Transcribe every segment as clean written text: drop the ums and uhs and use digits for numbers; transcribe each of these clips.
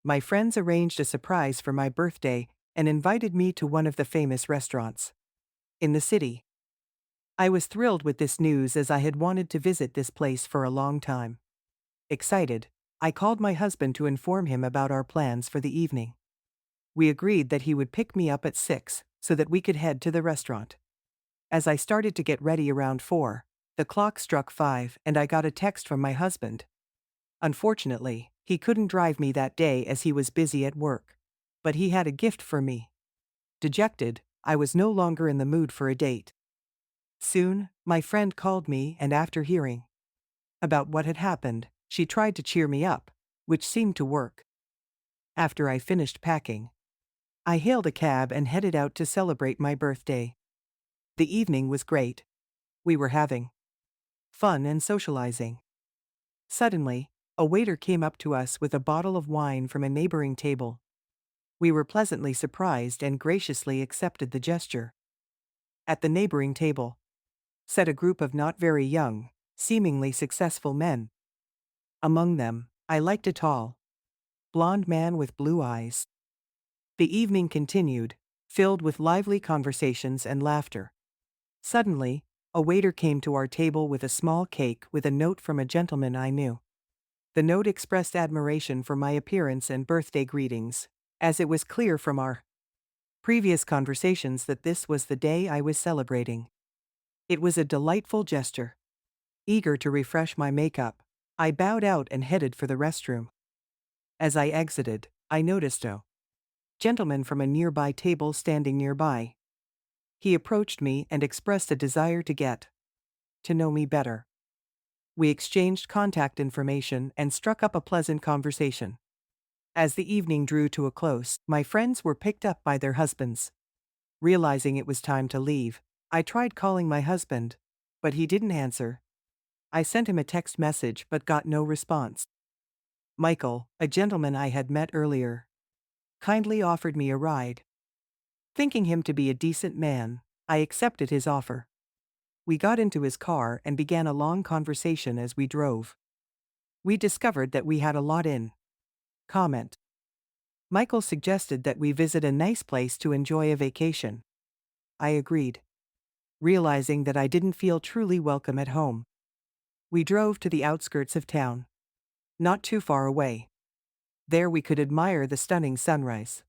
My friends arranged a surprise for my birthday and invited me to one of the famous restaurants in the city. I was thrilled with this news as I had wanted to visit this place for a long time. Excited, I called my husband to inform him about our plans for the evening. We agreed that he would pick me up at 6 so that we could head to the restaurant. As I started to get ready around 4, the clock struck 5 and I got a text from my husband. Unfortunately, he couldn't drive me that day as he was busy at work. But he had a gift for me. Dejected, I was no longer in the mood for a date. Soon, my friend called me and after hearing about what had happened, she tried to cheer me up, which seemed to work. After I finished packing, I hailed a cab and headed out to celebrate my birthday. The evening was great. We were having fun and socializing. Suddenly, a waiter came up to us with a bottle of wine from a neighboring table. We were pleasantly surprised and graciously accepted the gesture. At the neighboring table sat a group of not very young, seemingly successful men. Among them, I liked a tall, blond man with blue eyes. The evening continued, filled with lively conversations and laughter. Suddenly, a waiter came to our table with a small cake with a note from a gentleman I knew. The note expressed admiration for my appearance and birthday greetings, as it was clear from our previous conversations that this was the day I was celebrating. It was a delightful gesture. Eager to refresh my makeup, I bowed out and headed for the restroom. As I exited, I noticed a gentleman from a nearby table standing nearby. He approached me and expressed a desire to get to know me better. We exchanged contact information and struck up a pleasant conversation. As the evening drew to a close, my friends were picked up by their husbands. Realizing it was time to leave, I tried calling my husband, but he didn't answer. I sent him a text message but got no response. Michael, a gentleman I had met earlier, kindly offered me a ride. Thinking him to be a decent man, I accepted his offer. We got into his car and began a long conversation as we drove. We discovered that we had a lot in common. Michael suggested that we visit a nice place to enjoy a vacation. I agreed, realizing that I didn't feel truly welcome at home. We drove to the outskirts of town, not too far away. There we could admire the stunning sunrise.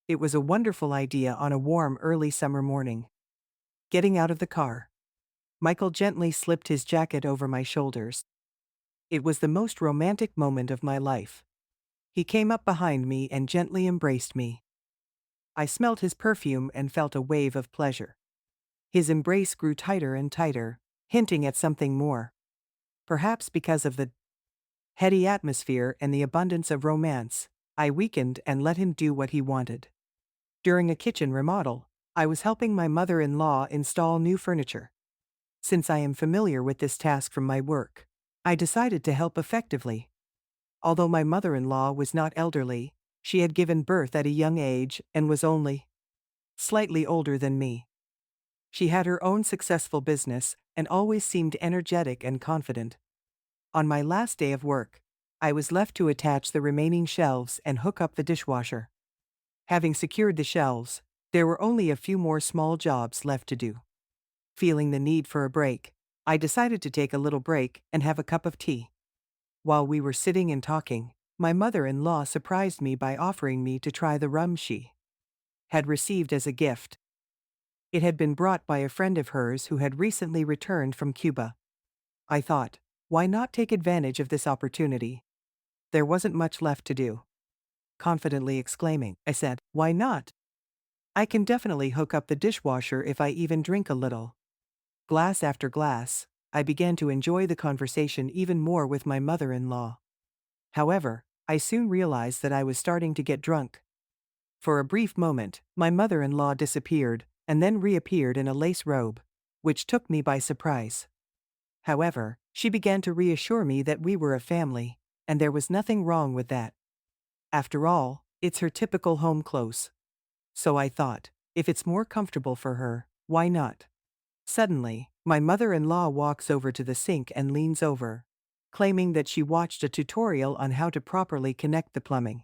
It was a wonderful idea on a warm early summer morning. Getting out of the car, Michael gently slipped his jacket over my shoulders. It was the most romantic moment of my life. He came up behind me and gently embraced me. I smelled his perfume and felt a wave of pleasure. His embrace grew tighter and tighter, hinting at something more. Perhaps because of the heady atmosphere and the abundance of romance, I weakened and let him do what he wanted. During a kitchen remodel, I was helping my mother-in-law install new furniture. Since I am familiar with this task from my work, I decided to help effectively. Although my mother-in-law was not elderly, she had given birth at a young age and was only slightly older than me. She had her own successful business and always seemed energetic and confident. On my last day of work, I was left to attach the remaining shelves and hook up the dishwasher. Having secured the shelves, there were only a few more small jobs left to do. Feeling the need for a break, I decided to take a little break and have a cup of tea. While we were sitting and talking, my mother-in-law surprised me by offering me to try the rum she had received as a gift. It had been brought by a friend of hers who had recently returned from Cuba. I thought, why not take advantage of this opportunity? There wasn't much left to do. Confidently exclaiming, I said, why not? I can definitely hook up the dishwasher if I even drink a little. Glass after glass, I began to enjoy the conversation even more with my mother-in-law. However, I soon realized that I was starting to get drunk. For a brief moment, my mother-in-law disappeared, and then reappeared in a lace robe, which took me by surprise. However, she began to reassure me that we were a family, and there was nothing wrong with that. After all, it's her typical home clothes. So I thought, if it's more comfortable for her, why not? Suddenly, my mother-in-law walks over to the sink and leans over, claiming that she watched a tutorial on how to properly connect the plumbing.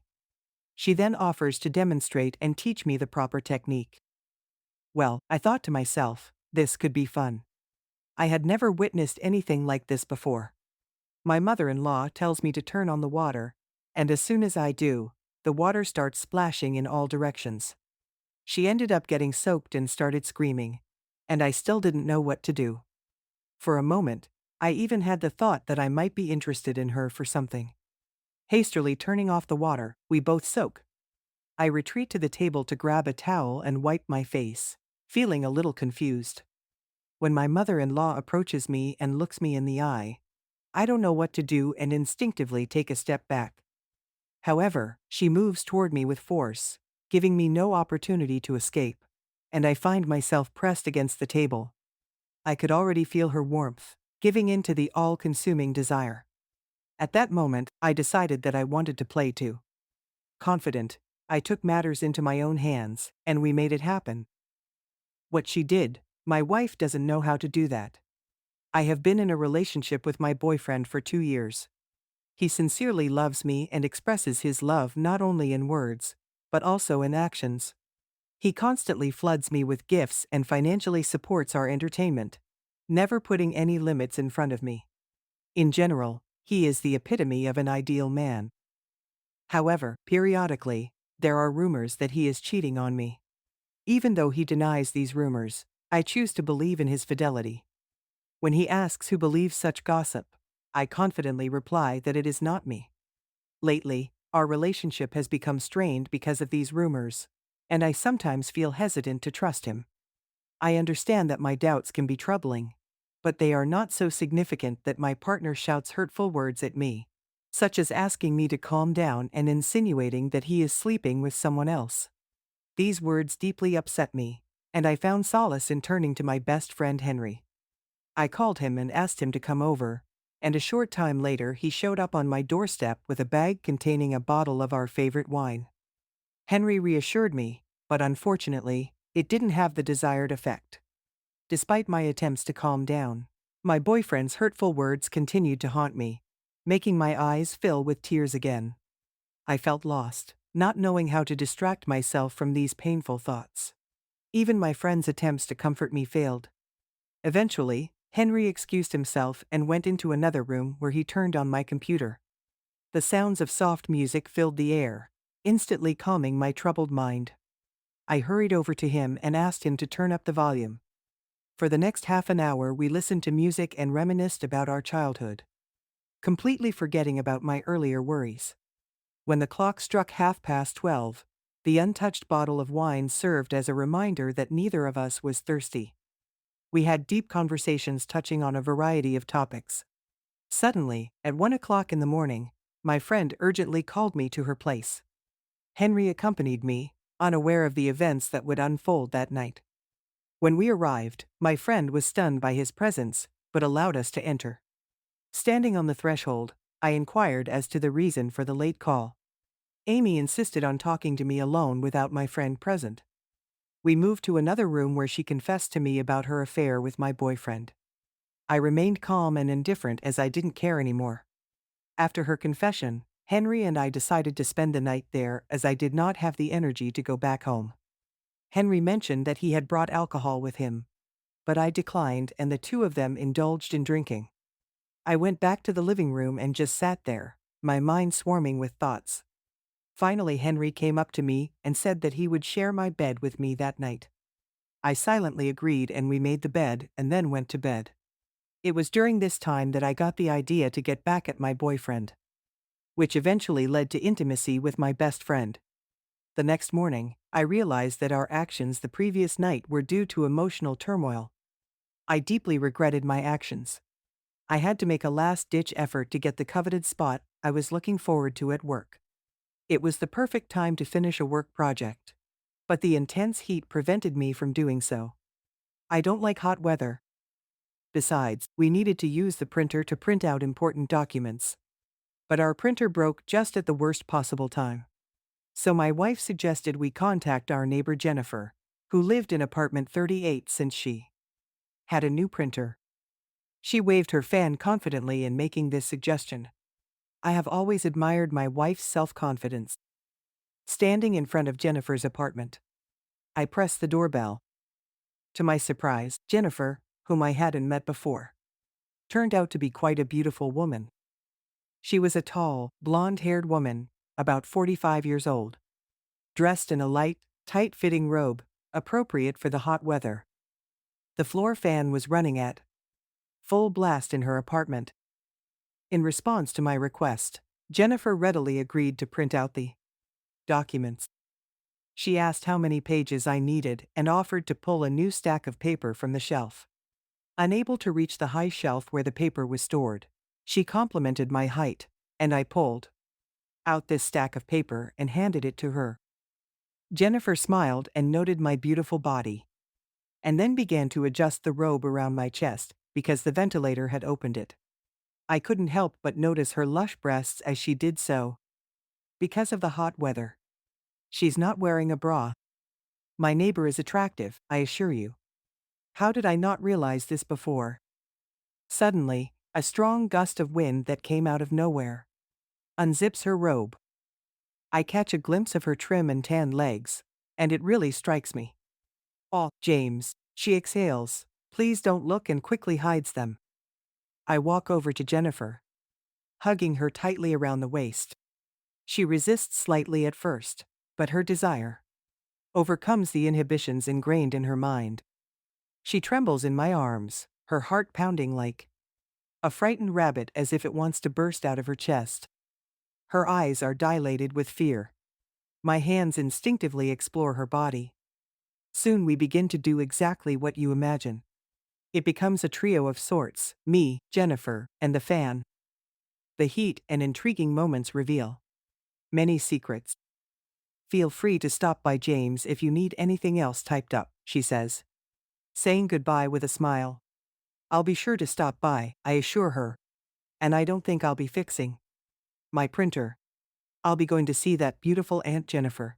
She then offers to demonstrate and teach me the proper technique. Well, I thought to myself, this could be fun. I had never witnessed anything like this before. My mother-in-law tells me to turn on the water, and as soon as I do, the water starts splashing in all directions. She ended up getting soaked and started screaming, and I still didn't know what to do. For a moment, I even had the thought that I might be interested in her for something. Hastily turning off the water, we both soak. I retreat to the table to grab a towel and wipe my face, feeling a little confused. When my mother-in-law approaches me and looks me in the eye, I don't know what to do and instinctively take a step back. However, she moves toward me with force, giving me no opportunity to escape, and I find myself pressed against the table. I could already feel her warmth, giving in to the all-consuming desire. At that moment, I decided that I wanted to play too. Confident, I took matters into my own hands, and we made it happen. What she did, my wife doesn't know how to do that. I have been in a relationship with my boyfriend for 2 years. He sincerely loves me and expresses his love not only in words, but also in actions. He constantly floods me with gifts and financially supports our entertainment, never putting any limits in front of me. In general, he is the epitome of an ideal man. However, periodically, there are rumors that he is cheating on me. Even though he denies these rumors, I choose to believe in his fidelity. When he asks who believes such gossip, I confidently reply that it is not me. Lately, our relationship has become strained because of these rumors, and I sometimes feel hesitant to trust him. I understand that my doubts can be troubling, but they are not so significant that my partner shouts hurtful words at me, such as asking me to calm down and insinuating that he is sleeping with someone else. These words deeply upset me, and I found solace in turning to my best friend Henry. I called him and asked him to come over, and a short time later he showed up on my doorstep with a bag containing a bottle of our favorite wine. Henry reassured me, but unfortunately, it didn't have the desired effect. Despite my attempts to calm down, my boyfriend's hurtful words continued to haunt me, making my eyes fill with tears again. I felt lost, not knowing how to distract myself from these painful thoughts. Even my friend's attempts to comfort me failed. Eventually, Henry excused himself and went into another room where he turned on my computer. The sounds of soft music filled the air, instantly calming my troubled mind. I hurried over to him and asked him to turn up the volume. For the next half an hour we listened to music and reminisced about our childhood, completely forgetting about my earlier worries. When the clock struck 12:30, the untouched bottle of wine served as a reminder that neither of us was thirsty. We had deep conversations touching on a variety of topics. Suddenly, at 1 o'clock in the morning, my friend urgently called me to her place. Henry accompanied me, unaware of the events that would unfold that night. When we arrived, my friend was stunned by his presence, but allowed us to enter. Standing on the threshold, I inquired as to the reason for the late call. Amy insisted on talking to me alone without my friend present. We moved to another room where she confessed to me about her affair with my boyfriend. I remained calm and indifferent as I didn't care anymore. After her confession, Henry and I decided to spend the night there as I did not have the energy to go back home. Henry mentioned that he had brought alcohol with him, but I declined and the two of them indulged in drinking. I went back to the living room and just sat there, my mind swarming with thoughts. Finally, Henry came up to me and said that he would share my bed with me that night. I silently agreed and we made the bed and then went to bed. It was during this time that I got the idea to get back at my boyfriend, which eventually led to intimacy with my best friend. The next morning, I realized that our actions the previous night were due to emotional turmoil. I deeply regretted my actions. I had to make a last-ditch effort to get the coveted spot I was looking forward to at work. It was the perfect time to finish a work project, but the intense heat prevented me from doing so. I don't like hot weather. Besides, we needed to use the printer to print out important documents. But our printer broke just at the worst possible time. So my wife suggested we contact our neighbor Jennifer, who lived in apartment 38 since she had a new printer. She waved her fan confidently in making this suggestion. I have always admired my wife's self-confidence. standing in front of Jennifer's apartment. I pressed the doorbell. To my surprise, Jennifer, whom I hadn't met before, turned out to be quite a beautiful woman. She was a tall, blonde-haired woman, about 45 years old, dressed in a light, tight-fitting robe, appropriate for the hot weather. The floor fan was running at full blast in her apartment. In response to my request, Jennifer readily agreed to print out the documents. She asked how many pages I needed and offered to pull a new stack of paper from the shelf. Unable to reach the high shelf where the paper was stored, she complimented my height, and I pulled out this stack of paper and handed it to her. Jennifer smiled and noted my beautiful body, and then began to adjust the robe around my chest because the ventilator had opened it. I couldn't help but notice her lush breasts as she did so. Because of the hot weather, she's not wearing a bra. My neighbor is attractive, I assure you. How did I not realize this before? Suddenly, a strong gust of wind that came out of nowhere unzips her robe. I catch a glimpse of her trim and tan legs, and it really strikes me. "Oh, James," she exhales, "please don't look," and quickly hides them. I walk over to Jennifer, hugging her tightly around the waist. She resists slightly at first, but her desire overcomes the inhibitions ingrained in her mind. She trembles in my arms, her heart pounding like a frightened rabbit as if it wants to burst out of her chest. Her eyes are dilated with fear. My hands instinctively explore her body. Soon we begin to do exactly what you imagine. It becomes a trio of sorts: me, Jennifer, and the fan. The heat and intriguing moments reveal many secrets. "Feel free to stop by, James, if you need anything else typed up," she says, saying goodbye with a smile. "I'll be sure to stop by," I assure her. "And I don't think I'll be fixing my printer. I'll be going to see that beautiful Aunt Jennifer."